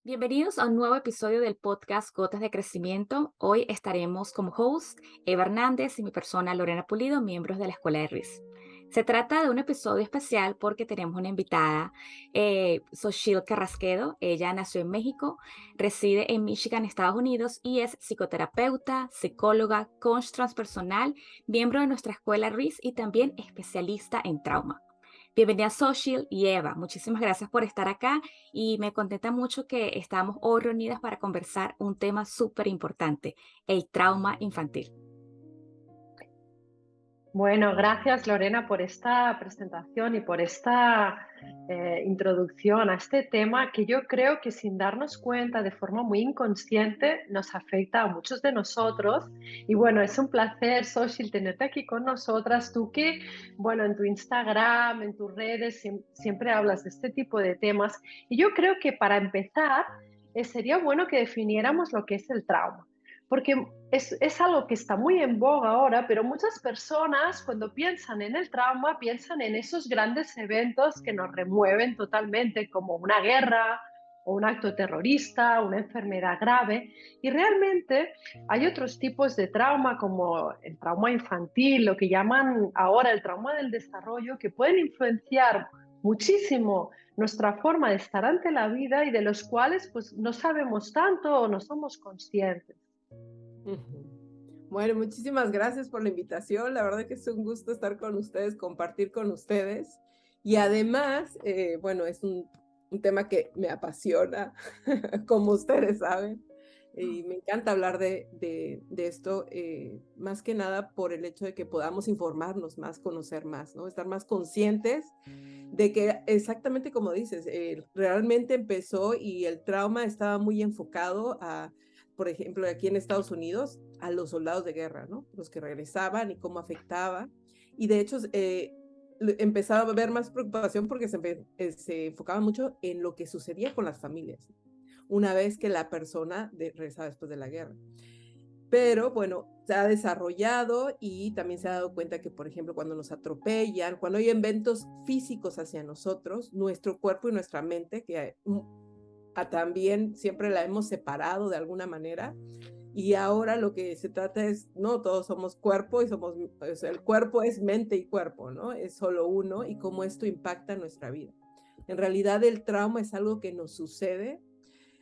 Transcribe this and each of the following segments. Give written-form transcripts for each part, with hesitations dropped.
Bienvenidos a un nuevo episodio del podcast Gotas de Crecimiento. Hoy estaremos como host Eva Hernández y mi persona Lorena Pulido, miembros de la Escuela de RIS. Se trata de un episodio especial porque tenemos una invitada, Xochitl Carrasquedo. Ella nació en México, reside en Michigan, Estados Unidos y es psicoterapeuta, psicóloga, coach transpersonal, miembro de nuestra Escuela RIS y también especialista en trauma. Bienvenida Xochitl y Eva, muchísimas gracias por estar acá y me contenta mucho que estamos hoy reunidas para conversar un tema súper importante, el trauma infantil. Bueno, gracias Lorena por esta presentación y por esta introducción a este tema que yo creo que sin darnos cuenta de forma muy inconsciente nos afecta a muchos de nosotros. Y bueno, es un placer, Xochitl, tenerte aquí con nosotras. Tú que, bueno, en tu Instagram, en tus redes, siempre hablas de este tipo de temas. Y yo creo que para empezar, sería bueno que definiéramos lo que es el trauma. Porque es algo que está muy en boga ahora, pero muchas personas cuando piensan en el trauma piensan en esos grandes eventos que nos remueven totalmente, como una guerra o un acto terrorista, una enfermedad grave. Y realmente hay otros tipos de trauma, como el trauma infantil, lo que llaman ahora el trauma del desarrollo, que pueden influenciar muchísimo nuestra forma de estar ante la vida y de los cuales pues no sabemos tanto o no somos conscientes. Ujú. Bueno, muchísimas gracias por la invitación. La verdad que es un gusto estar con ustedes, compartir con ustedes. Y además, bueno, es un tema que me apasiona, como ustedes saben. Y me encanta hablar de esto, más que nada por el hecho de que podamos informarnos más, conocer más, ¿no? Estar más conscientes de que exactamente como dices, realmente empezó y el trauma estaba muy enfocado a, por ejemplo, aquí en Estados Unidos, a los soldados de guerra, ¿no? Los que regresaban y cómo afectaba. Y de hecho, empezaba a haber más preocupación porque se enfocaba mucho en lo que sucedía con las familias una vez que la persona regresaba después de la guerra. Pero bueno, se ha desarrollado y también se ha dado cuenta que, por ejemplo, cuando nos atropellan, cuando hay eventos físicos hacia nosotros, nuestro cuerpo y nuestra mente, que también siempre la hemos separado de alguna manera, y ahora lo que se trata es, no, todos somos cuerpo y somos, o sea, el cuerpo es mente y cuerpo, ¿no? Es solo uno y cómo esto impacta nuestra vida. En realidad el trauma es algo que nos sucede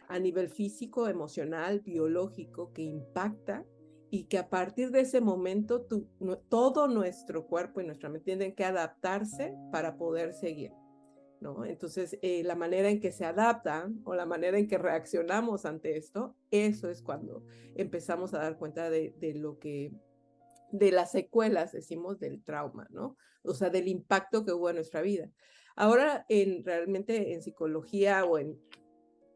a nivel físico, emocional, biológico, que impacta y que a partir de ese momento todo nuestro cuerpo y nuestra mente tienen que adaptarse para poder seguir, ¿no? Entonces, la manera en que se adaptan o la manera en que reaccionamos ante esto, eso es cuando empezamos a dar cuenta de lo que, de las secuelas, decimos, del trauma, ¿no? O sea, del impacto que hubo en nuestra vida. Ahora, realmente en psicología o en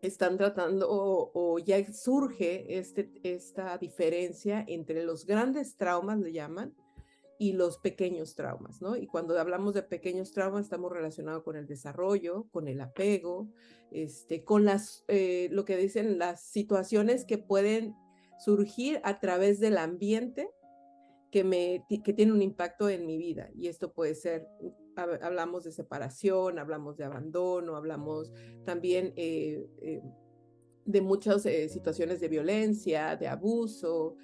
están tratando o ya surge esta diferencia entre los grandes traumas, le llaman, y los pequeños traumas, ¿no? Y cuando hablamos de pequeños traumas, estamos relacionados con el desarrollo, con el apego, con lo que dicen las situaciones que pueden surgir a través del ambiente que tiene un impacto en mi vida. Y esto puede ser, hablamos de separación, hablamos de abandono, hablamos también de muchas situaciones de violencia, de abuso,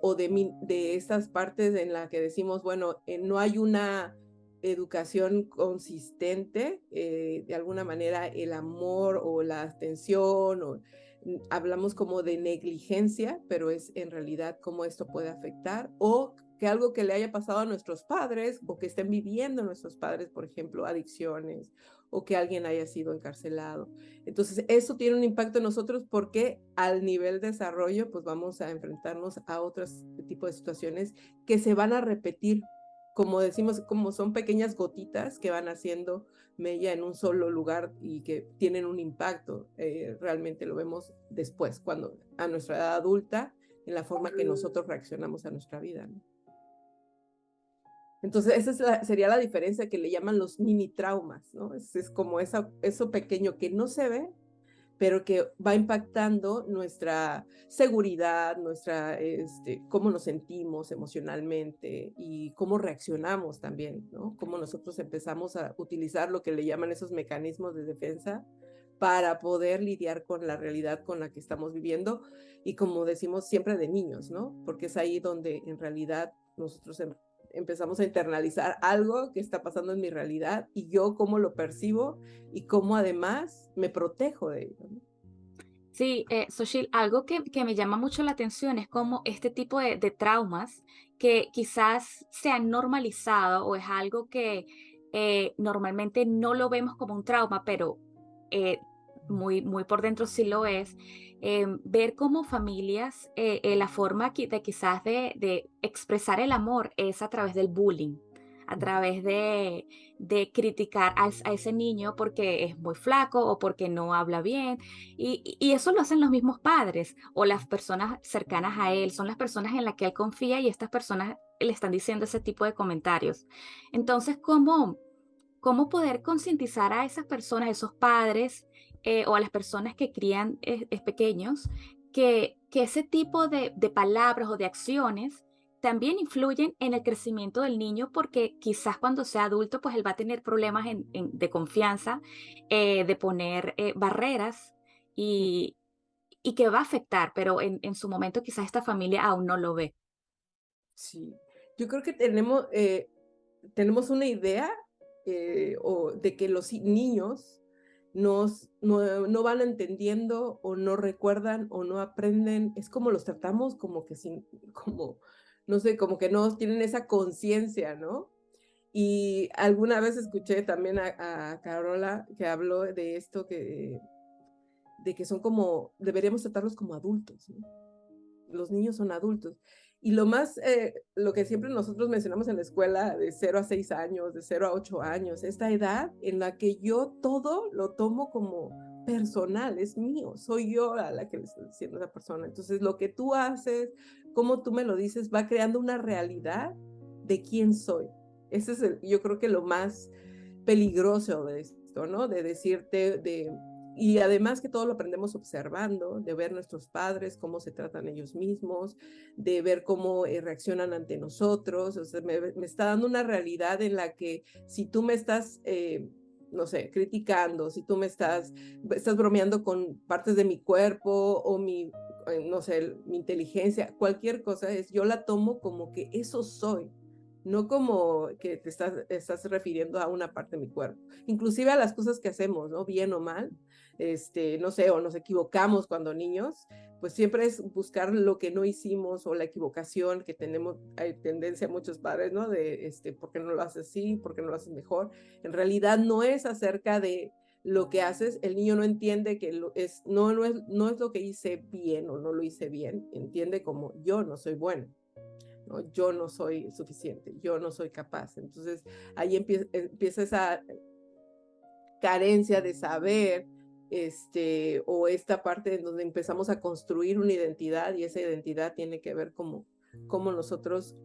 o de estas partes en las que decimos, bueno, no hay una educación consistente, de alguna manera el amor o la atención, hablamos como de negligencia, pero es en realidad cómo esto puede afectar, o que algo que le haya pasado a nuestros padres o que estén viviendo nuestros padres, por ejemplo, adicciones, o que alguien haya sido encarcelado. Entonces, eso tiene un impacto en nosotros porque al nivel de desarrollo, pues vamos a enfrentarnos a otros tipos de situaciones que se van a repetir. Como decimos, como son pequeñas gotitas que van haciendo mella en un solo lugar y que tienen un impacto. Realmente lo vemos después, cuando a nuestra edad adulta, en la forma que nosotros reaccionamos a nuestra vida, ¿no? Entonces, sería la diferencia que le llaman los mini traumas, ¿no? Es como eso pequeño que no se ve, pero que va impactando nuestra seguridad, cómo nos sentimos emocionalmente y cómo reaccionamos también, ¿no? Cómo nosotros empezamos a utilizar lo que le llaman esos mecanismos de defensa para poder lidiar con la realidad con la que estamos viviendo y como decimos siempre de niños, ¿no? Porque es ahí donde en realidad nosotros empezamos a internalizar algo que está pasando en mi realidad y yo cómo lo percibo y cómo además me protejo de ello, ¿no? Sí, Xochitl, algo que me llama mucho la atención es como este tipo de traumas que quizás se han normalizado o es algo que normalmente no lo vemos como un trauma, pero eh, muy por dentro sí lo es. Ver cómo familias, la forma de quizás de expresar el amor es a través del bullying, a través de criticar a ese niño porque es muy flaco o porque no habla bien y eso lo hacen los mismos padres o las personas cercanas a él, son las personas en las que él confía y estas personas le están diciendo ese tipo de comentarios. Entonces, ¿cómo poder concientizar a esas personas, esos padres o a las personas que crían pequeños, que ese tipo de palabras o de acciones también influyen en el crecimiento del niño porque quizás cuando sea adulto, pues él va a tener problemas de confianza, de poner barreras y, y que va a afectar, pero en su momento quizás esta familia aún no lo ve. Sí, yo creo que tenemos una idea o de que los niños no van entendiendo o no recuerdan o no aprenden. Es como los tratamos como que como, no sé, como que no tienen esa conciencia, ¿no? Y alguna vez escuché también a Carola que habló de esto, de que son como, deberíamos tratarlos como adultos, ¿no? Los niños son adultos. Y lo que siempre nosotros mencionamos en la escuela, de 0 a 6 años, de 0 a 8 años, esta edad en la que yo todo lo tomo como personal, es mío, soy yo a la que le estoy diciendo a esa persona. Entonces, lo que tú haces, cómo tú me lo dices, va creando una realidad de quién soy. Ese es yo creo que lo más peligroso de esto, ¿no? De decirte, y además que todo lo aprendemos observando, de ver nuestros padres, cómo se tratan ellos mismos, de ver cómo reaccionan ante nosotros. O sea, me está dando una realidad en la que si tú me estás, no sé, criticando, si tú estás bromeando con partes de mi cuerpo o no sé, mi inteligencia, cualquier cosa, yo la tomo como que eso soy. No como que te estás refiriendo a una parte de mi cuerpo. Inclusive a las cosas que hacemos, ¿no? Bien o mal, no sé, o nos equivocamos cuando niños, pues siempre es buscar lo que no hicimos o la equivocación que tenemos, hay tendencia a muchos padres, ¿no? De, ¿por qué no lo haces así? ¿Por qué no lo haces mejor? En realidad no es acerca de lo que haces, el niño no entiende que no es lo que hice bien o no lo hice bien, entiende como yo no soy bueno. ¿No? Yo no soy suficiente, yo no soy capaz. Entonces ahí empieza esa carencia de saber, o esta parte en donde empezamos a construir una identidad y esa identidad tiene que ver como nosotros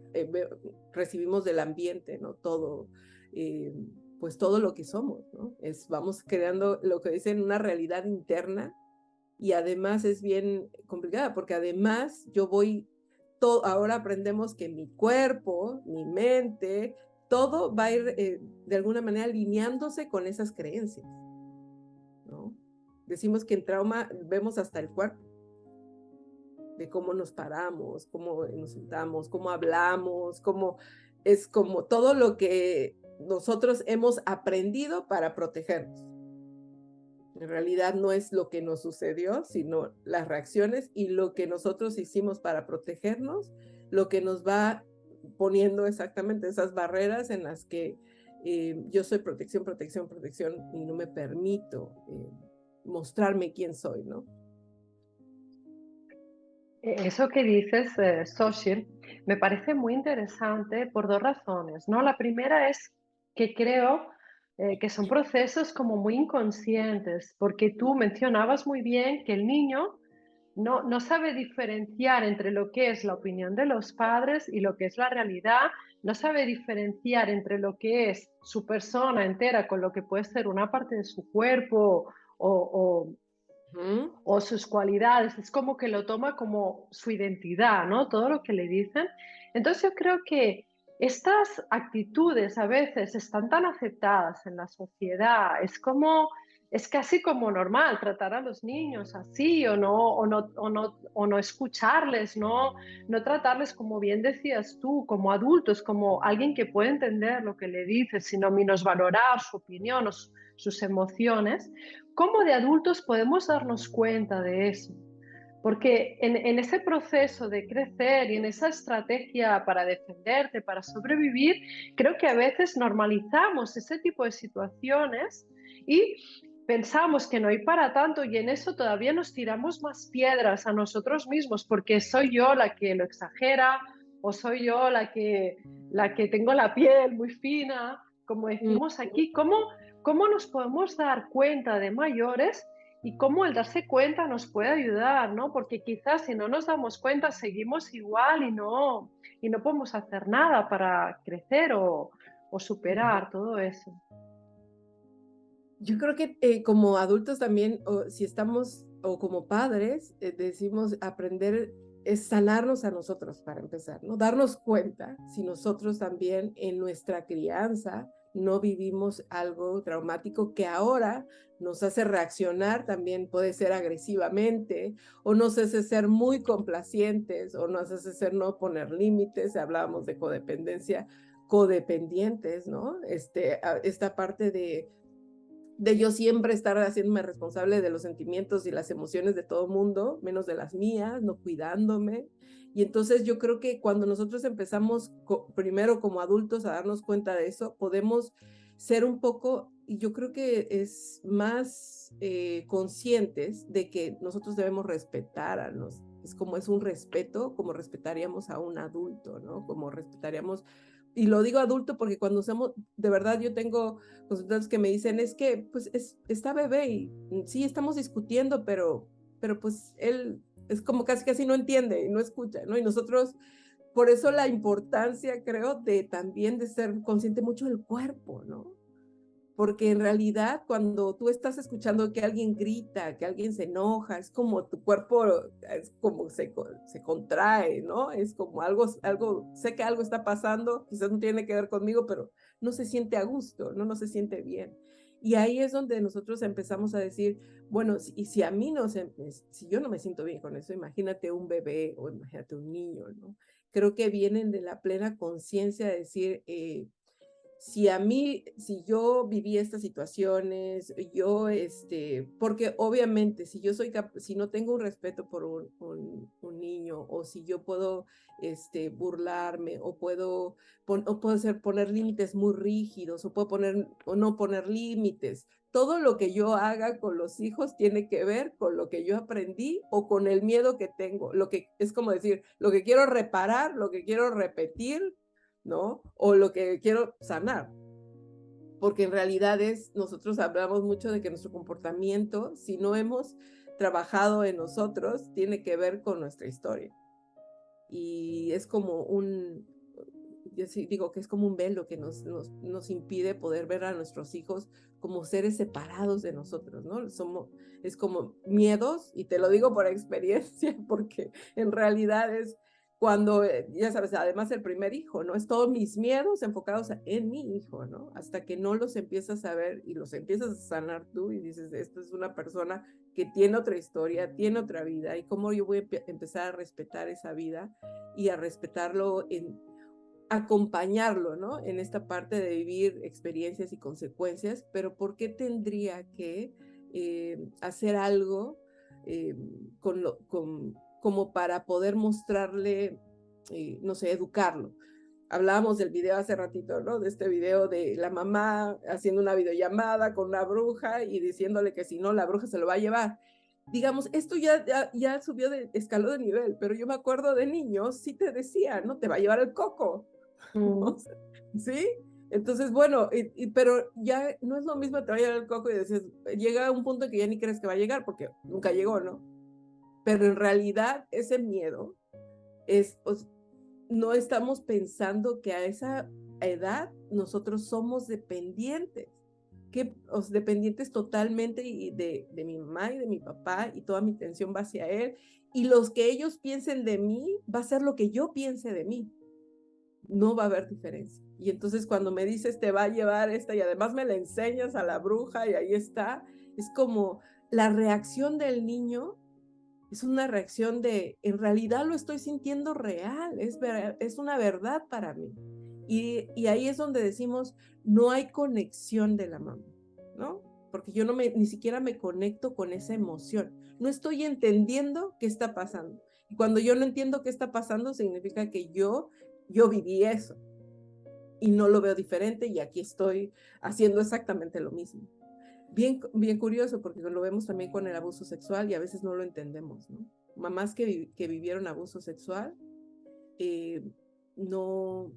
recibimos del ambiente, ¿no? Todo, pues todo lo que somos, ¿no? Vamos creando lo que dicen una realidad interna y además es bien complicada porque además ahora aprendemos que mi cuerpo, mi mente, todo va a ir de alguna manera alineándose con esas creencias, ¿no? Decimos que en trauma vemos hasta el cuerpo, de cómo nos paramos, cómo nos sentamos, cómo hablamos, es como todo lo que nosotros hemos aprendido para protegernos. En realidad no es lo que nos sucedió, sino las reacciones y lo que nosotros hicimos para protegernos, lo que nos va poniendo exactamente esas barreras en las que yo soy protección, protección, protección y no me permito mostrarme quién soy, ¿no? Eso que dices, Xochitl, me parece muy interesante por dos razones, ¿no? La primera es que creo que son procesos como muy inconscientes, porque tú mencionabas muy bien que el niño no sabe diferenciar entre lo que es la opinión de los padres y lo que es la realidad, no sabe diferenciar entre lo que es su persona entera con lo que puede ser una parte de su cuerpo o, o sus cualidades, es como que lo toma como su identidad, ¿no? Todo lo que le dicen. Entonces yo creo que estas actitudes a veces están tan aceptadas en la sociedad, es como es casi como normal tratar a los niños así o no escucharles, no tratarles como bien decías tú, como adultos, como alguien que puede entender lo que le dices, sino minusvalorar su opinión o sus emociones. ¿Cómo de adultos podemos darnos cuenta de eso? Porque en ese proceso de crecer y en esa estrategia para defenderte, para sobrevivir, creo que a veces normalizamos ese tipo de situaciones y pensamos que no hay para tanto y en eso todavía nos tiramos más piedras a nosotros mismos porque soy yo la que lo exagera o soy yo la que tengo la piel muy fina, como Mm. decimos aquí. ¿Cómo nos podemos dar cuenta de mayores y cómo el darse cuenta nos puede ayudar, ¿no? Porque quizás si no nos damos cuenta seguimos igual y no podemos hacer nada para crecer o superar todo eso. Yo creo que como adultos también, o si estamos, o como padres, decimos aprender es sanarnos a nosotros para empezar, ¿no? Darnos cuenta si nosotros también en nuestra crianza no vivimos algo traumático que ahora nos hace reaccionar, también puede ser agresivamente, o nos hace ser muy complacientes, o nos hace ser no poner límites, hablábamos de codependencia, codependientes, ¿no? Esta parte de yo siempre estar haciéndome responsable de los sentimientos y las emociones de todo mundo, menos de las mías, no cuidándome. Y entonces yo creo que cuando nosotros empezamos primero como adultos a darnos cuenta de eso, podemos ser un poco, y yo creo que es más conscientes de que nosotros debemos respetar a los, es como es un respeto, como respetaríamos a un adulto, ¿no? Como respetaríamos, y lo digo adulto porque cuando somos, de verdad yo tengo consultantes que me dicen, es que pues está bebé y sí estamos discutiendo, pero pues él es como casi no entiende y no escucha, ¿no? Y nosotros, por eso la importancia, creo, de también de ser consciente mucho del cuerpo, ¿no? Porque en realidad cuando tú estás escuchando que alguien grita, que alguien se enoja, es como tu cuerpo, es como se contrae, ¿no? Es como algo, sé que algo está pasando, quizás no tiene que ver conmigo, pero no se siente a gusto, ¿no? No se siente bien. Y ahí es donde nosotros empezamos a decir, bueno, y si a mí no se, si yo no me siento bien con eso, imagínate un bebé o imagínate un niño, ¿no? Creo que vienen de la plena conciencia de decir, si yo viví estas situaciones, porque obviamente si yo si no tengo un respeto por un niño, o si yo puedo, burlarme, o puedo poner límites muy rígidos, o no poner límites, todo lo que yo haga con los hijos tiene que ver con lo que yo aprendí o con el miedo que tengo, lo que es como decir, lo que quiero reparar, lo que quiero repetir, ¿no? O lo que quiero sanar. Porque en realidad nosotros hablamos mucho de que nuestro comportamiento, si no hemos trabajado en nosotros, tiene que ver con nuestra historia. Y es como yo sí digo que es como un velo que nos impide poder ver a nuestros hijos como seres separados de nosotros, ¿no? Es como miedos, y te lo digo por experiencia, porque en realidad es cuando, ya sabes, además el primer hijo, ¿no? Es todos mis miedos enfocados en mi hijo, ¿no? Hasta que no los empiezas a ver y los empiezas a sanar tú y dices, esta es una persona que tiene otra historia, tiene otra vida, y cómo yo voy a empezar a respetar esa vida y a respetarlo acompañarlo, ¿no? En esta parte de vivir experiencias y consecuencias, pero ¿por qué tendría que hacer algo eh, como para poder mostrarle, no sé, educarlo? Hablábamos del video hace ratito, ¿no? De este video de la mamá haciendo una videollamada con una bruja y diciéndole que si no, la bruja se lo va a llevar. Digamos, esto ya subió escaló de nivel, pero yo me acuerdo de niños, sí te decía, ¿no? Te va a llevar el coco. ¿Sí? Entonces, bueno, pero ya no es lo mismo te va a llegar el coco y dices, llega a un punto que ya ni crees que va a llegar porque nunca llegó, ¿no? Pero en realidad ese miedo no estamos pensando que a esa edad nosotros somos dependientes, dependientes totalmente de mi mamá y de mi papá, y toda mi atención va hacia él, y los que ellos piensen de mí va a ser lo que yo piense de mí. No va a haber diferencia. Y entonces cuando me dices te va a llevar esta y además me la enseñas a la bruja y ahí está, Es como la reacción del niño es una reacción de, en realidad lo estoy sintiendo real, es una verdad para mí. Y ahí es donde decimos, no hay conexión de la mamá, ¿no? Porque yo ni siquiera me conecto con esa emoción. No estoy entendiendo qué está pasando. Y cuando yo no entiendo qué está pasando, significa que yo viví eso. Y no lo veo diferente y aquí estoy haciendo exactamente lo mismo. Bien curioso, porque lo vemos también con el abuso sexual y a veces no lo entendemos, ¿no? Mamás que vivieron abuso sexual no,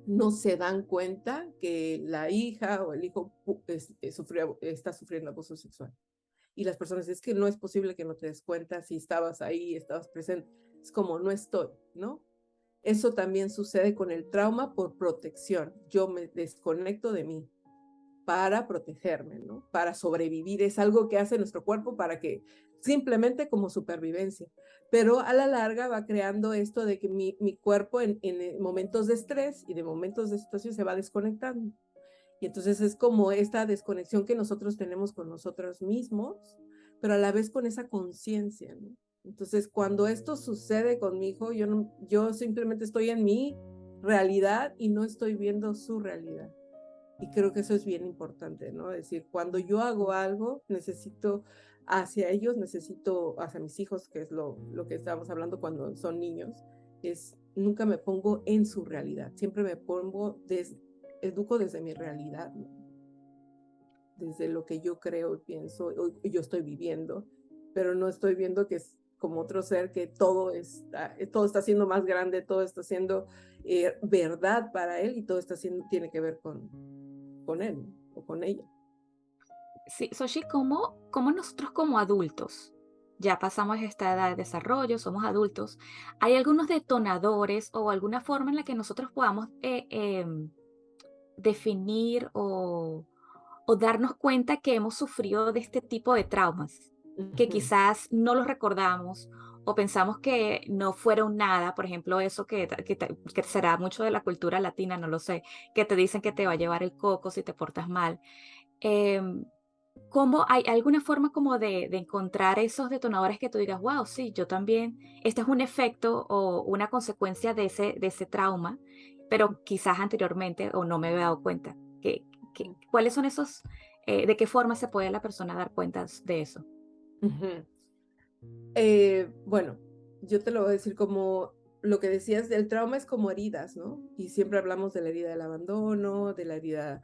no se dan cuenta que la hija o el hijo está sufriendo abuso sexual. Y las personas, es que no es posible que no te des cuenta si estabas ahí, estabas presente. Es como, no estoy, ¿no? Eso también sucede con el trauma por protección. Yo me desconecto de mí para protegerme, ¿no? Para sobrevivir. Es algo que hace nuestro cuerpo para que, simplemente como supervivencia. Pero a la larga va creando esto de que mi cuerpo en momentos de estrés y de momentos de situación se va desconectando. Y entonces es como esta desconexión que nosotros tenemos con nosotros mismos, pero a la vez con esa conciencia, ¿no? Entonces, cuando esto sucede con mi hijo, yo simplemente estoy en mi realidad y no estoy viendo su realidad. Y creo que eso es bien importante, ¿no? Es decir, cuando yo hago algo, necesito hacia ellos, necesito hacia mis hijos, que es lo que estábamos hablando cuando son niños, es nunca me pongo en su realidad, siempre me pongo, educo desde mi realidad, ¿no? Desde lo que yo creo y pienso, y yo estoy viviendo, pero no estoy viendo que es como otro ser que todo está siendo más grande, todo está siendo verdad para él y todo tiene que ver con él, ¿no? O con ella. Sí, Xochitl, ¿cómo nosotros como adultos, ya pasamos esta edad de desarrollo, somos adultos, hay algunos detonadores o alguna forma en la que nosotros podamos definir o darnos cuenta que hemos sufrido de este tipo de traumas, que quizás no los recordamos o pensamos que no fueron nada? Por ejemplo, eso que será mucho de la cultura latina, no lo sé, que te dicen que te va a llevar el coco si te portas mal. Em, ¿Cómo hay alguna forma como de encontrar esos detonadores que tú digas, wow, sí, yo también, este es un efecto o una consecuencia de ese trauma, pero quizás anteriormente o no me había dado cuenta? ¿Cuáles son esos, de qué forma se puede la persona dar cuenta de eso? Bueno, yo te lo voy a decir como lo que decías, el trauma es como heridas, ¿no? Y siempre hablamos de la herida del abandono, de la herida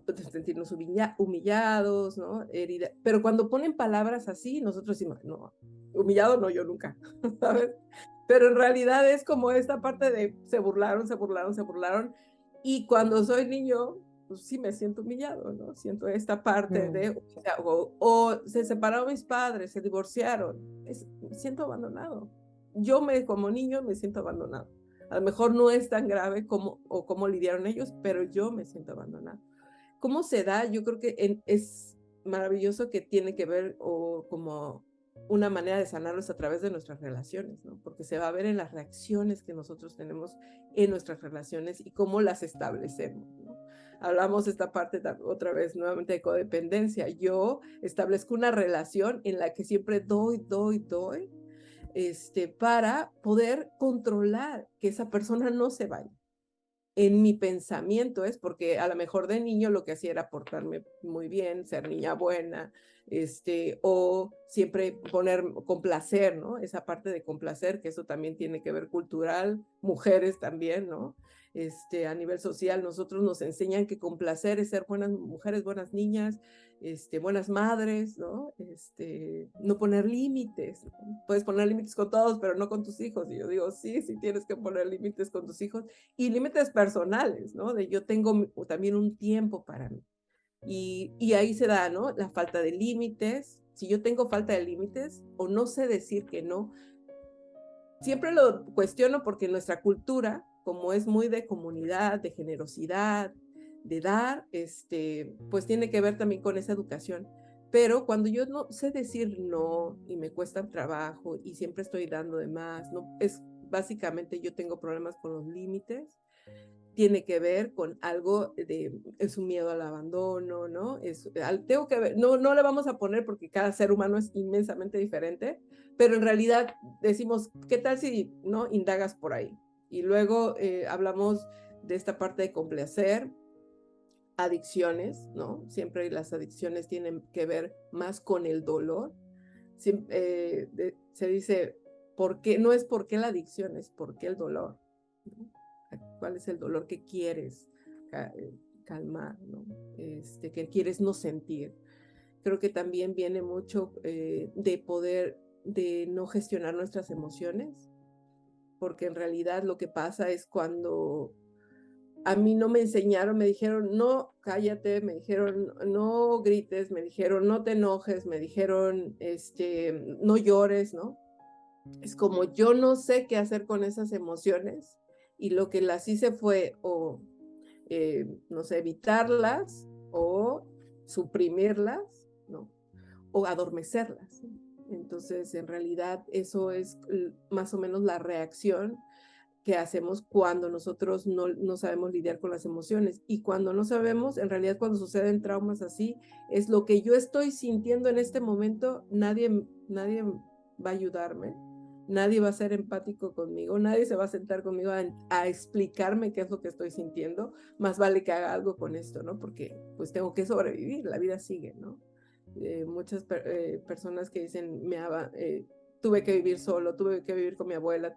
de sentirnos humillados, ¿no? Herida. Pero cuando ponen palabras así, nosotros decimos, no, humillado no, yo nunca, ¿sabes? Pero en realidad es como esta parte de se burlaron, se burlaron, se burlaron. Y cuando soy niño, pues sí me siento humillado, ¿no? Siento esta parte de, o se separaron mis padres, se divorciaron, me siento abandonado. Como niño me siento abandonado. A lo mejor no es tan grave como lidiaron ellos, pero yo me siento abandonado. ¿Cómo se da? Yo creo que es maravilloso, que tiene que ver o como una manera de sanarlos a través de nuestras relaciones, ¿no? Porque se va a ver en las reacciones que nosotros tenemos en nuestras relaciones y cómo las establecemos, ¿no? Hablamos esta parte otra vez nuevamente de codependencia. Yo establezco una relación en la que siempre doy, para poder controlar que esa persona no se vaya. En mi pensamiento es porque a lo mejor de niño lo que hacía era portarme muy bien, ser niña buena, o siempre complacer, ¿no? Esa parte de complacer, que eso también tiene que ver cultural, mujeres también, ¿no? A nivel social, nosotros nos enseñan que complacer es ser buenas mujeres, buenas niñas, buenas madres, ¿no? No poner límites, ¿no? Puedes poner límites con todos, pero no con tus hijos. Y yo digo, sí, sí tienes que poner límites con tus hijos y límites personales, ¿no? De yo tengo también un tiempo para mí. Y ahí se da, ¿no? La falta de límites. Si yo tengo falta de límites o no sé decir que no, siempre lo cuestiono porque nuestra cultura, como es muy de comunidad, de generosidad, de dar, pues tiene que ver también con esa educación. Pero cuando yo no sé decir no y me cuesta trabajo y siempre estoy dando de más, no, básicamente yo tengo problemas con los límites. tiene que ver con algo es un miedo al abandono, ¿no? Tengo que ver, no le vamos a poner porque cada ser humano es inmensamente diferente, pero en realidad decimos, ¿qué tal si no indagas por ahí? Y luego hablamos de esta parte de complacer, adicciones, ¿no? Siempre las adicciones tienen que ver más con el dolor. Se dice, ¿por qué? No es por qué la adicción, es por qué el dolor, ¿no? ¿Cuál es el dolor que quieres calmar, ¿no? Que quieres no sentir? Creo que también viene mucho de no gestionar nuestras emociones, porque en realidad lo que pasa es cuando a mí no me enseñaron, me dijeron, no, cállate, me dijeron, no grites, me dijeron, no te enojes, me dijeron, no llores, ¿no? Es como yo no sé qué hacer con esas emociones y lo que las hice fue no sé, evitarlas o suprimirlas, ¿no? O adormecerlas. Entonces, en realidad, eso es más o menos la reacción que hacemos cuando nosotros no sabemos lidiar con las emociones. Y cuando no sabemos, en realidad cuando suceden traumas así, es lo que yo estoy sintiendo en este momento, nadie va a ayudarme, nadie va a ser empático conmigo, nadie se va a sentar conmigo a explicarme qué es lo que estoy sintiendo, más vale que haga algo con esto, ¿no? Porque pues tengo que sobrevivir, la vida sigue, ¿no? Muchas personas que dicen, tuve que vivir solo, tuve que vivir con mi abuela,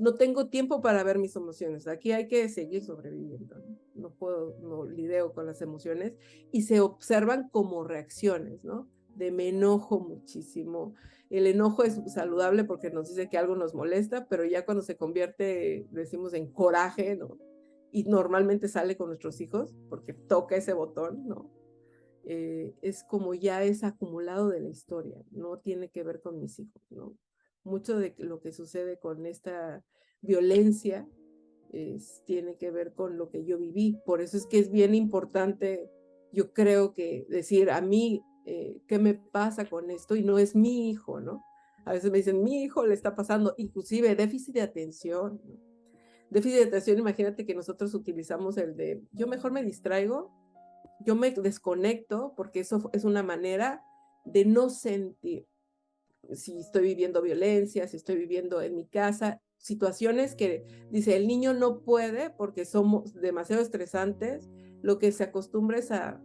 no tengo tiempo para ver mis emociones, aquí hay que seguir sobreviviendo, no lidio con las emociones y se observan como reacciones, ¿no? Me enojo muchísimo. El enojo es saludable porque nos dice que algo nos molesta, pero ya cuando se convierte, decimos, en coraje, ¿no? Y normalmente sale con nuestros hijos porque toca ese botón, ¿no? Es como ya es acumulado de la historia, no tiene que ver con mis hijos, ¿no? Mucho de lo que sucede con esta violencia tiene que ver con lo que yo viví, por eso es que es bien importante, yo creo que decir a mí, ¿qué me pasa con esto? Y no es mi hijo, ¿no? A veces me dicen, mi hijo le está pasando, inclusive déficit de atención, ¿no? Déficit de atención, imagínate que nosotros utilizamos yo mejor me distraigo, yo me desconecto, porque eso es una manera de no sentir. Si estoy viviendo violencia, si estoy viviendo en mi casa, situaciones que dice el niño no puede porque somos demasiado estresantes, lo que se acostumbra es a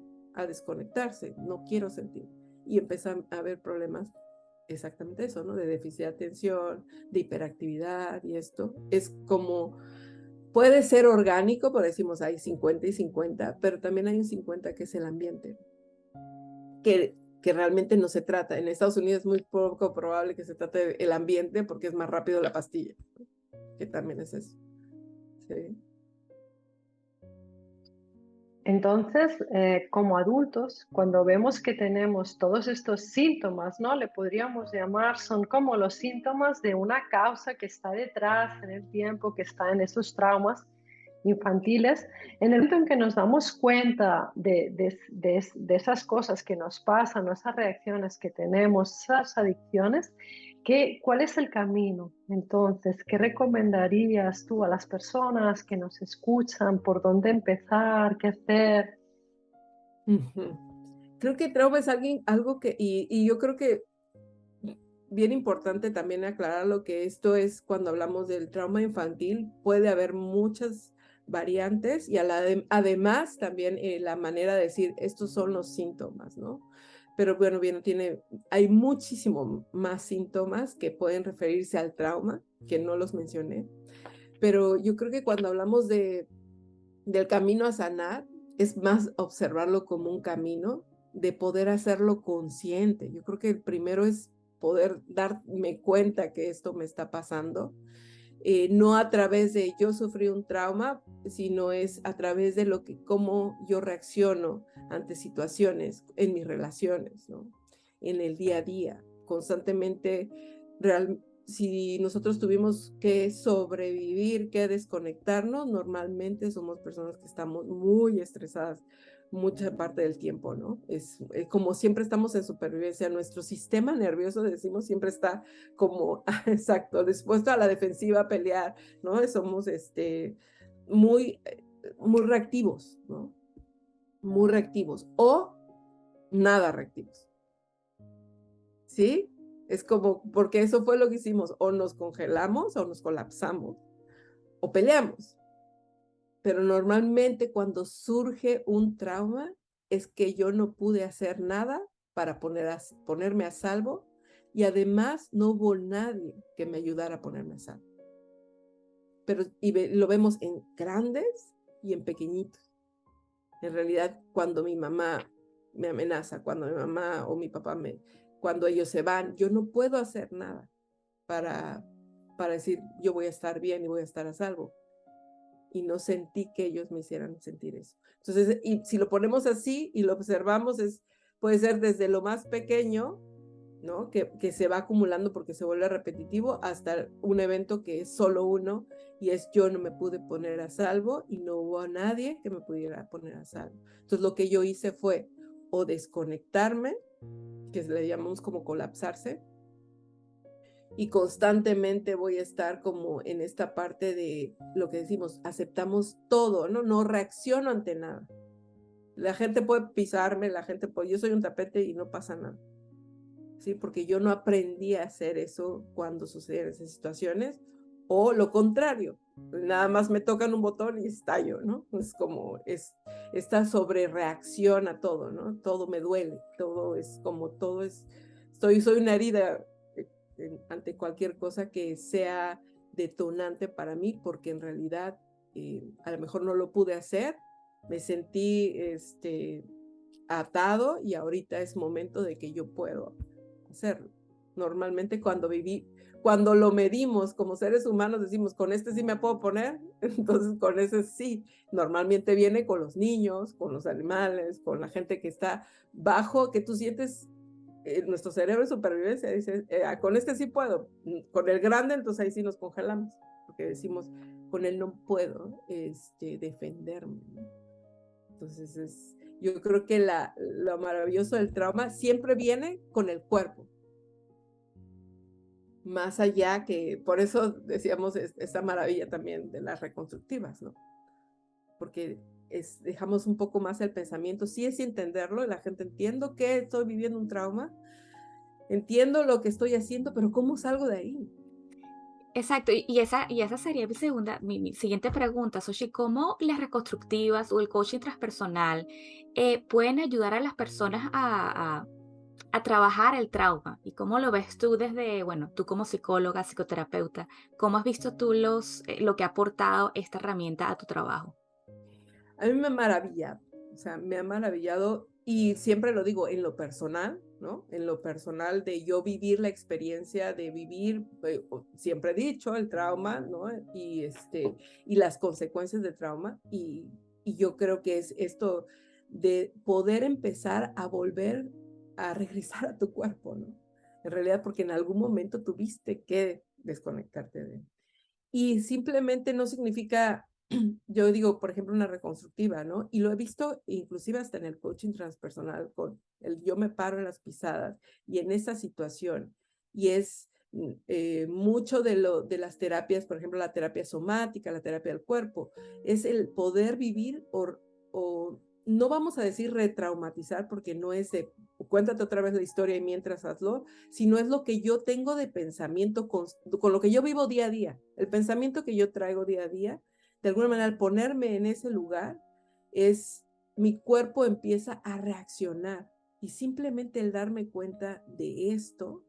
desconectarse, no quiero sentir. Y empiezan a haber problemas, exactamente eso, ¿no? De déficit de atención, de hiperactividad y esto. Es como, puede ser orgánico, por decimos hay 50 y 50, pero también hay un 50 que es el ambiente, que realmente no se trata. En Estados Unidos es muy poco probable que se trate del ambiente porque es más rápido la pastilla, que también es eso. Sí. Entonces, como adultos, cuando vemos que tenemos todos estos síntomas, ¿no? Le podríamos llamar, son como los síntomas de una causa que está detrás en el tiempo, que está en esos traumas infantiles. En el momento en que nos damos cuenta de esas cosas que nos pasan, esas reacciones que tenemos, esas adicciones, ¿cuál es el camino? Entonces, ¿qué recomendarías tú a las personas que nos escuchan? ¿Por dónde empezar? ¿Qué hacer? Creo que trauma es algo que, y yo creo que bien importante también aclarar lo que esto es cuando hablamos del trauma infantil, puede haber muchas variantes y además también la manera de decir estos son los síntomas, ¿no? Pero bueno, bien, hay muchísimo más síntomas que pueden referirse al trauma, que no los mencioné, pero yo creo que cuando hablamos del camino a sanar, es más observarlo como un camino de poder hacerlo consciente. Yo creo que el primero es poder darme cuenta que esto me está pasando, no a través de yo sufrí un trauma, sino es a través de cómo yo reacciono ante situaciones en mis relaciones, ¿no? En el día a día, constantemente. Si nosotros tuvimos que sobrevivir, que desconectarnos, normalmente somos personas que estamos muy estresadas mucha parte del tiempo, ¿no? Es como siempre estamos en supervivencia, nuestro sistema nervioso, decimos, siempre está como, exacto, dispuesto a la defensiva a pelear, ¿no? Somos muy, muy reactivos, ¿no? Muy reactivos o nada reactivos. ¿Sí? Es como, porque eso fue lo que hicimos, o nos congelamos o nos colapsamos o peleamos. Pero normalmente cuando surge un trauma es que yo no pude hacer nada para ponerme a salvo y además no hubo nadie que me ayudara a ponerme a salvo. Pero lo vemos en grandes y en pequeñitos. En realidad, cuando mi mamá me amenaza, cuando mi mamá o mi papá cuando ellos se van, yo no puedo hacer nada para decir yo voy a estar bien y voy a estar a salvo. Y no sentí que ellos me hicieran sentir eso. Entonces, y si lo ponemos así y lo observamos, puede ser desde lo más pequeño, ¿no? Que se va acumulando porque se vuelve repetitivo, hasta un evento que es solo uno, y es yo no me pude poner a salvo y no hubo nadie que me pudiera poner a salvo. Entonces, lo que yo hice fue o desconectarme, que le llamamos como colapsarse, y constantemente voy a estar como en esta parte de lo que decimos, aceptamos todo, ¿no? No reacciono ante nada. La gente puede pisarme, yo soy un tapete y no pasa nada. ¿Sí? Porque yo no aprendí a hacer eso cuando sucedían esas situaciones, o lo contrario, nada más me tocan un botón y estallo, ¿no? Es como, esta sobrereacción a todo, ¿no? Todo me duele, soy una herida ante cualquier cosa que sea detonante para mí, porque en realidad a lo mejor no lo pude hacer, me sentí atado y ahorita es momento de que yo puedo hacerlo. Normalmente cuando lo medimos como seres humanos, decimos, con este sí me puedo poner, entonces con ese sí. Normalmente viene con los niños, con los animales, con la gente que está bajo, que tú sientes nuestro cerebro de supervivencia, dice, con este sí puedo, con el grande, entonces ahí sí nos congelamos, porque decimos, con él no puedo defenderme, ¿no? Entonces yo creo que lo maravilloso del trauma siempre viene con el cuerpo. Más allá que, por eso decíamos esta maravilla también de las reconstructivas, ¿no? Porque dejamos un poco más el pensamiento, sí es entenderlo, la gente entiendo que estoy viviendo un trauma, entiendo lo que estoy haciendo, pero ¿cómo salgo de ahí? Exacto, y esa sería mi siguiente pregunta, Xochitl, ¿cómo las reconstructivas o el coaching transpersonal pueden ayudar a las personas a trabajar el trauma? ¿Y cómo lo ves tú bueno, tú como psicóloga, psicoterapeuta, cómo has visto tú lo que ha aportado esta herramienta a tu trabajo? A mí me maravilla, o sea, me ha maravillado y siempre lo digo en lo personal, ¿no? En lo personal de yo vivir la experiencia de vivir, siempre he dicho, el trauma, ¿no? Y las consecuencias del trauma y yo creo que es esto de poder empezar a volver a regresar a tu cuerpo, ¿no? En realidad porque en algún momento tuviste que desconectarte de él. Y simplemente no significa, yo digo, por ejemplo, una reconstructiva, ¿no? Y lo he visto inclusive hasta en el coaching transpersonal, con yo me paro en las pisadas y en esa situación. Y es mucho de las terapias, por ejemplo, la terapia somática, la terapia del cuerpo, es el poder vivir o no vamos a decir retraumatizar, porque no es de cuéntate otra vez la historia y mientras hazlo, sino es lo que yo tengo de pensamiento con lo que yo vivo día a día, el pensamiento que yo traigo día a día, de alguna manera al ponerme en ese lugar, mi cuerpo empieza a reaccionar y simplemente el darme cuenta de esto,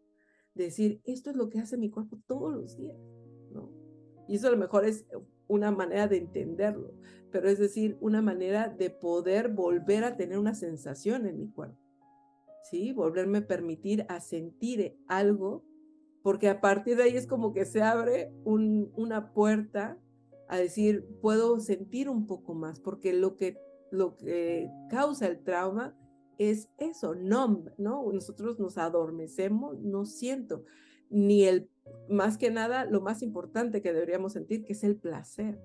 decir, esto es lo que hace mi cuerpo todos los días, ¿no? Y eso a lo mejor es una manera de entenderlo, pero es decir, una manera de poder volver a tener una sensación en mi cuerpo. ¿Sí? Volverme a permitir a sentir algo, porque a partir de ahí es como que se abre una puerta a decir, puedo sentir un poco más, porque lo que causa el trauma es eso, ¿no? Nosotros nos adormecemos, no siento, más que nada, lo más importante que deberíamos sentir, que es el placer.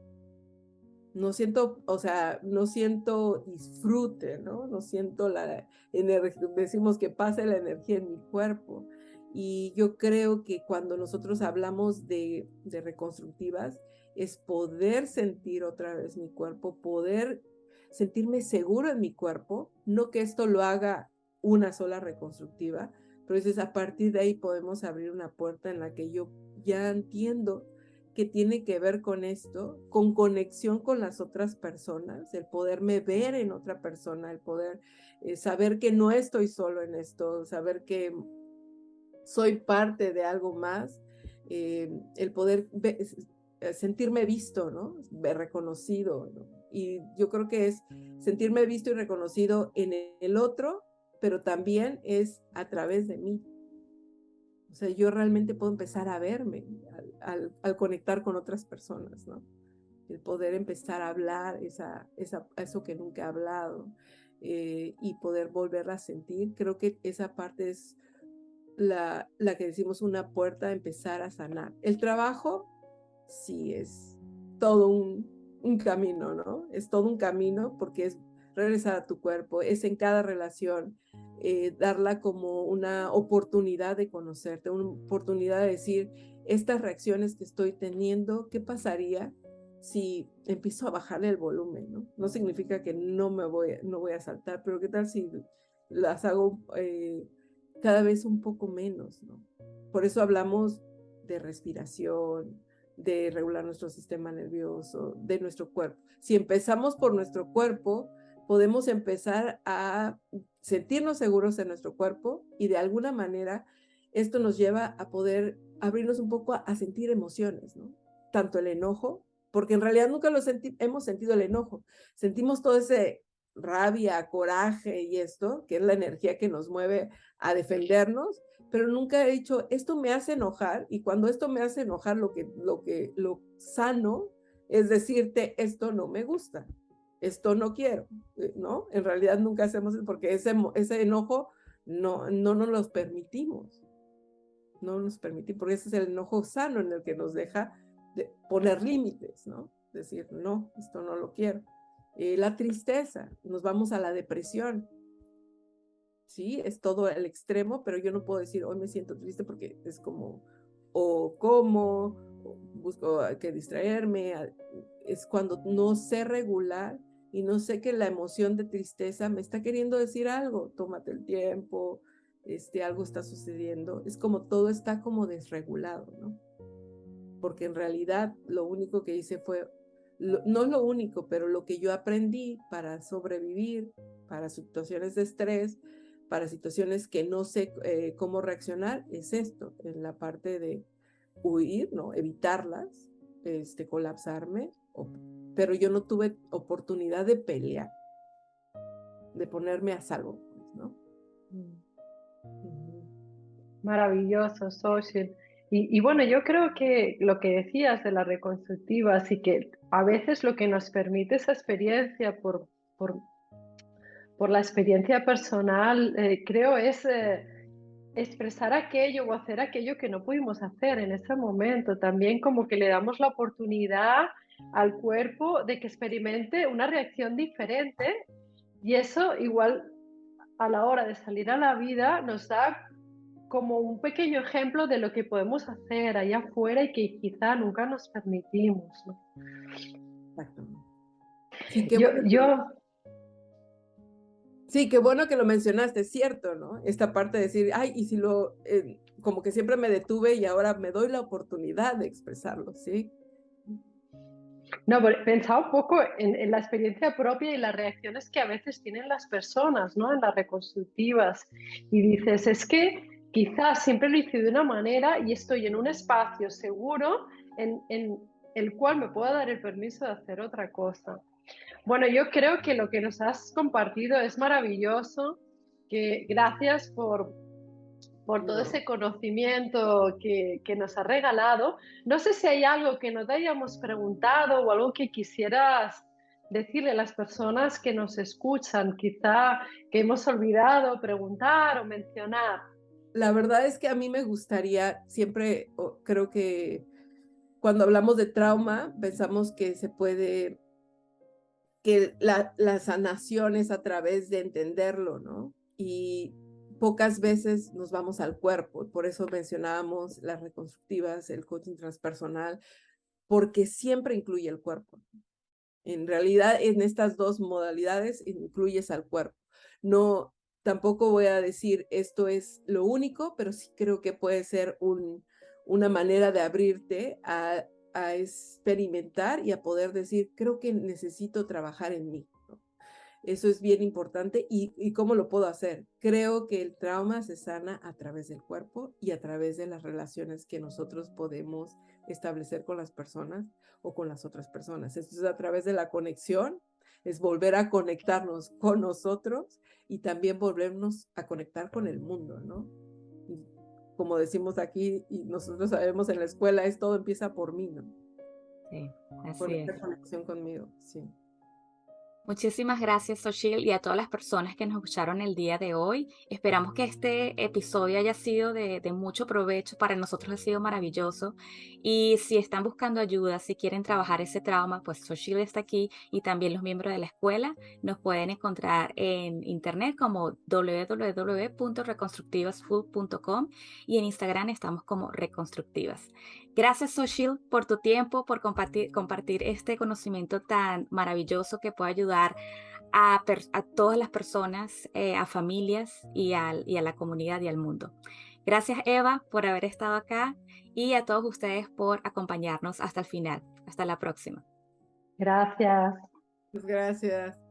No siento, o sea, no siento disfrute, ¿no? No siento la energía, decimos que pase la energía en mi cuerpo. Y yo creo que cuando nosotros hablamos de reconstructivas, es poder sentir otra vez mi cuerpo, poder sentirme seguro en mi cuerpo, no que esto lo haga una sola reconstructiva, pero entonces a partir de ahí podemos abrir una puerta en la que yo ya entiendo que tiene que ver con esto, con conexión con las otras personas, el poderme ver en otra persona, el poder saber que no estoy solo en esto, saber que soy parte de algo más, el poder sentirme visto, ¿no? Reconocido, ¿no? Y yo creo que es sentirme visto y reconocido en el otro, pero también es a través de mí. O sea, yo realmente puedo empezar a verme al conectar con otras personas, ¿no? El poder empezar a hablar eso que nunca he hablado y poder volverla a sentir. Creo que esa parte es la que decimos una puerta a empezar a sanar. El trabajo sí es todo un camino, ¿no? Es todo un camino porque es regresar a tu cuerpo, es en cada relación, darla como una oportunidad de conocerte, una oportunidad de decir, estas reacciones que estoy teniendo, ¿qué pasaría si empiezo a bajarle el volumen, ¿no? No significa que no voy a saltar, pero ¿qué tal si las hago cada vez un poco menos, ¿no? Por eso hablamos de respiración, de regular nuestro sistema nervioso, de nuestro cuerpo. Si empezamos por nuestro cuerpo, podemos empezar a sentirnos seguros en nuestro cuerpo y de alguna manera esto nos lleva a poder abrirnos un poco a sentir emociones, ¿no? Tanto el enojo, porque en realidad nunca hemos sentido el enojo, sentimos todo ese rabia, coraje y esto, que es la energía que nos mueve a defendernos, pero nunca he dicho, esto me hace enojar, y cuando esto me hace enojar, lo sano es decirte, esto no me gusta, esto no quiero, ¿no? En realidad nunca hacemos eso porque ese enojo no nos los permitimos, no nos permitimos, porque ese es el enojo sano en el que nos deja de poner límites, ¿no? Decir, no, esto no lo quiero. La tristeza, nos vamos a la depresión, ¿sí? Es todo el extremo, pero yo no puedo decir, hoy me siento triste porque es como, o como, o busco que distraerme, es cuando no sé regular y no sé que la emoción de tristeza me está queriendo decir algo, tómate el tiempo, algo está sucediendo, es como todo está como desregulado, ¿no? Porque en realidad lo único que hice fue, no lo único, pero lo que yo aprendí para sobrevivir, para situaciones de estrés, para situaciones que no sé cómo reaccionar, es esto, en la parte de huir, ¿no? Evitarlas, colapsarme, pero yo no tuve oportunidad de pelear, de ponerme a salvo, pues, ¿no? Maravilloso, Xochitl. Y bueno, yo creo que lo que decías de la reconstructiva, así que a veces lo que nos permite esa experiencia por la experiencia personal, creo es expresar aquello o hacer aquello que no pudimos hacer en ese momento. También como que le damos la oportunidad al cuerpo de que experimente una reacción diferente y eso igual a la hora de salir a la vida nos da como un pequeño ejemplo de lo que podemos hacer allá afuera y que quizá nunca nos permitimos, ¿no? Exactamente. Sí, qué Yo, bueno. yo, Sí, qué bueno que lo mencionaste, es cierto, ¿no? Esta parte de decir, ay, y si como que siempre me detuve y ahora me doy la oportunidad de expresarlo, ¿sí? no, pensaba un poco en la experiencia propia y las reacciones que a veces tienen las personas, ¿no? En las reconstructivas. Y dices, es que quizás siempre lo hice de una manera y estoy en un espacio seguro en el cual me puedo dar el permiso de hacer otra cosa. Bueno, yo creo que lo que nos has compartido es maravilloso, que gracias por todo No. ese conocimiento que nos has regalado. No sé si hay algo que no te hayamos preguntado o algo que quisieras decirle a las personas que nos escuchan, quizá que hemos olvidado preguntar o mencionar. La verdad es que a mí me gustaría, siempre creo que cuando hablamos de trauma, pensamos que que la sanación es a través de entenderlo, ¿no? Y pocas veces nos vamos al cuerpo, por eso mencionábamos las reconstructivas, el coaching transpersonal, porque siempre incluye el cuerpo. En realidad, en estas dos modalidades incluyes al cuerpo. No, tampoco voy a decir esto es lo único, pero sí creo que puede ser una manera de abrirte a experimentar y a poder decir, creo que necesito trabajar en mí, ¿no? Eso es bien importante. ¿Y cómo lo puedo hacer? Creo que el trauma se sana a través del cuerpo y a través de las relaciones que nosotros podemos establecer con las personas o con las otras personas. Esto es a través de la conexión, es volver a conectarnos con nosotros y también volvernos a conectar con el mundo, ¿no? Y como decimos aquí y nosotros sabemos en la escuela, es todo empieza por mí, ¿no? Sí, Con así es. esta conexión conmigo, sí. Muchísimas gracias, Xochitl, y a todas las personas que nos escucharon el día de hoy. Esperamos que este episodio haya sido de mucho provecho. Para nosotros ha sido maravilloso. Y si están buscando ayuda, si quieren trabajar ese trauma, pues Xochitl está aquí y también los miembros de la escuela nos pueden encontrar en internet como www.reconstructivasfood.com y en Instagram estamos como Reconstructivas. Gracias, Xochitl, por tu tiempo, por compartir este conocimiento tan maravilloso que puede ayudar a todas las personas, a familias y a la comunidad y al mundo. Gracias, Eva, por haber estado acá y a todos ustedes por acompañarnos hasta el final. Hasta la próxima. Gracias. Pues gracias.